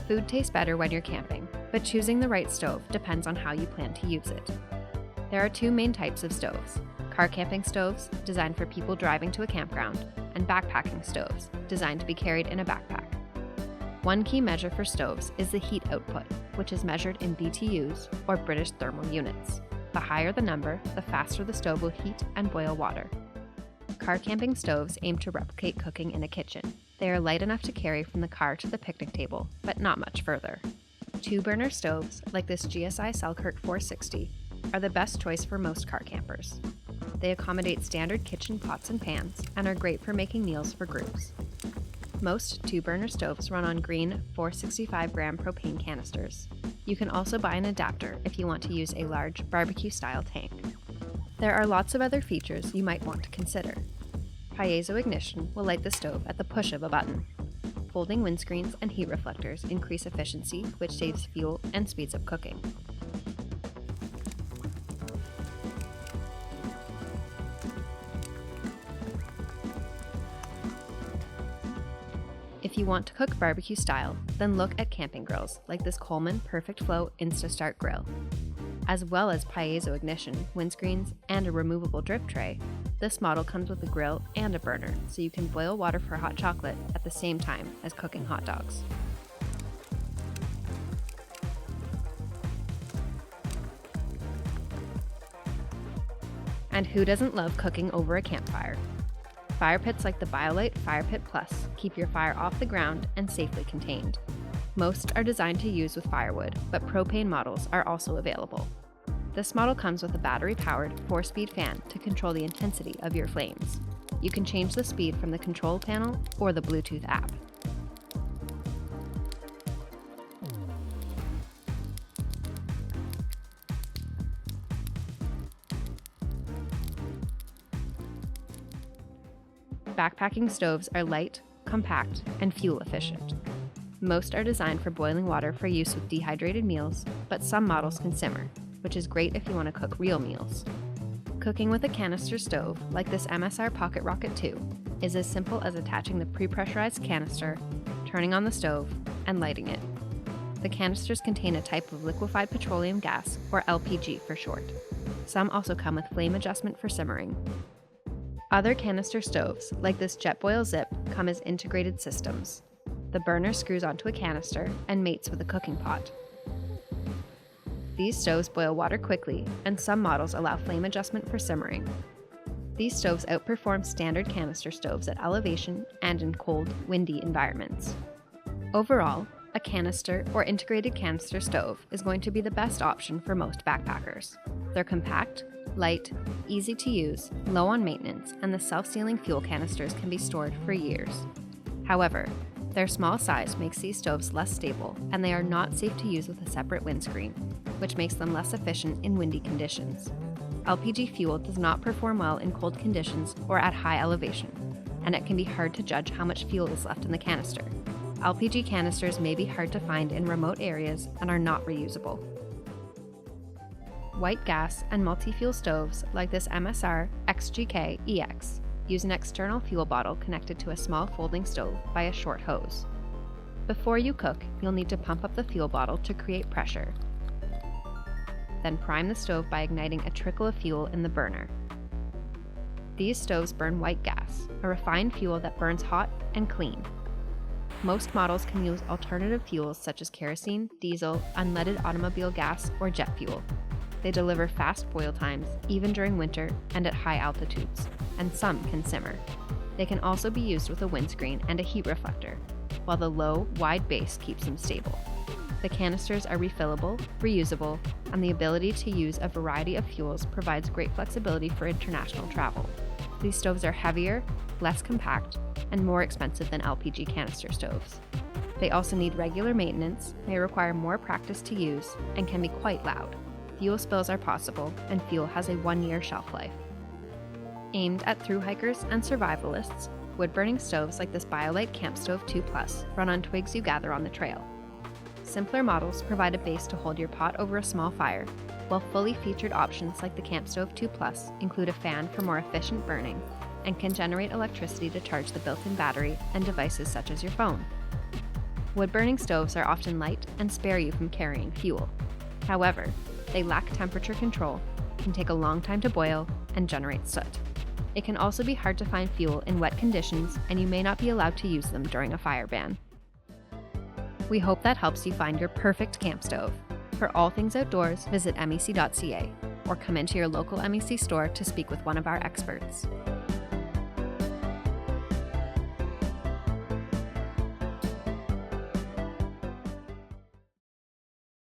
Food tastes better when you're camping, but choosing the right stove depends on how you plan to use it. There are two main types of stoves: car camping stoves, designed for people driving to a campground, and backpacking stoves, designed to be carried in a backpack. One key measure for stoves is the heat output, which is measured in BTUs, or British thermal units. The higher the number, the faster the stove will heat and boil water. Car camping stoves aim to replicate cooking in a kitchen. They are light enough to carry from the car to the picnic table, but not much further. Two-burner stoves, like this GSI Selkirk 460, are the best choice for most car campers. They accommodate standard kitchen pots and pans and are great for making meals for groups. Most two-burner stoves run on green 465-gram propane canisters. You can also buy an adapter if you want to use a large barbecue-style tank. There are lots of other features you might want to consider. Piezo ignition will light the stove at the push of a button. Folding windscreens and heat reflectors increase efficiency, which saves fuel and speeds up cooking. If you want to cook barbecue style, then look at camping grills like this Coleman Perfect Flow Instastart grill. As well as piezo ignition, windscreens, and a removable drip tray, this model comes with a grill and a burner, so you can boil water for hot chocolate at the same time as cooking hot dogs. And who doesn't love cooking over a campfire? Fire pits like the BioLite Fire Pit Plus keep your fire off the ground and safely contained. Most are designed to use with firewood, but propane models are also available. This model comes with a battery-powered 4-speed fan to control the intensity of your flames. You can change the speed from the control panel or the Bluetooth app. Backpacking stoves are light, compact, and fuel efficient. Most are designed for boiling water for use with dehydrated meals, but some models can simmer, which is great if you want to cook real meals. Cooking with a canister stove, like this MSR Pocket Rocket 2, is as simple as attaching the pre-pressurized canister, turning on the stove, and lighting it. The canisters contain a type of liquefied petroleum gas, or LPG for short. Some also come with flame adjustment for simmering. Other canister stoves, like this Jetboil Zip, come as integrated systems. The burner screws onto a canister and mates with a cooking pot. These stoves boil water quickly, and some models allow flame adjustment for simmering. These stoves outperform standard canister stoves at elevation and in cold, windy environments. Overall, a canister or integrated canister stove is going to be the best option for most backpackers. They're compact, light, easy to use, low on maintenance, and the self-sealing fuel canisters can be stored for years. However, their small size makes these stoves less stable, and they are not safe to use with a separate windscreen, which makes them less efficient in windy conditions. LPG fuel does not perform well in cold conditions or at high elevation, and it can be hard to judge how much fuel is left in the canister. LPG canisters may be hard to find in remote areas and are not reusable. White gas and multi-fuel stoves like this MSR XGK EX use an external fuel bottle connected to a small folding stove by a short hose. Before you cook, you'll need to pump up the fuel bottle to create pressure. Then prime the stove by igniting a trickle of fuel in the burner. These stoves burn white gas, a refined fuel that burns hot and clean. Most models can use alternative fuels such as kerosene, diesel, unleaded automobile gas, or jet fuel. They deliver fast boil times, even during winter and at high altitudes, and some can simmer. They can also be used with a windscreen and a heat reflector, while the low, wide base keeps them stable. The canisters are refillable, reusable, and the ability to use a variety of fuels provides great flexibility for international travel. These stoves are heavier, less compact, and more expensive than LPG canister stoves. They also need regular maintenance, may require more practice to use, and can be quite loud. Fuel spills are possible, and fuel has a 1-year shelf life. Aimed at thru-hikers and survivalists, wood-burning stoves like this BioLite Camp Stove 2 Plus run on twigs you gather on the trail. Simpler models provide a base to hold your pot over a small fire, while fully featured options like the Camp Stove 2 Plus include a fan for more efficient burning and can generate electricity to charge the built-in battery and devices such as your phone. Wood-burning stoves are often light and spare you from carrying fuel. However, they lack temperature control, can take a long time to boil, and generate soot. It can also be hard to find fuel in wet conditions, and you may not be allowed to use them during a fire ban. We hope that helps you find your perfect camp stove. For all things outdoors, visit mec.ca or come into your local MEC store to speak with one of our experts.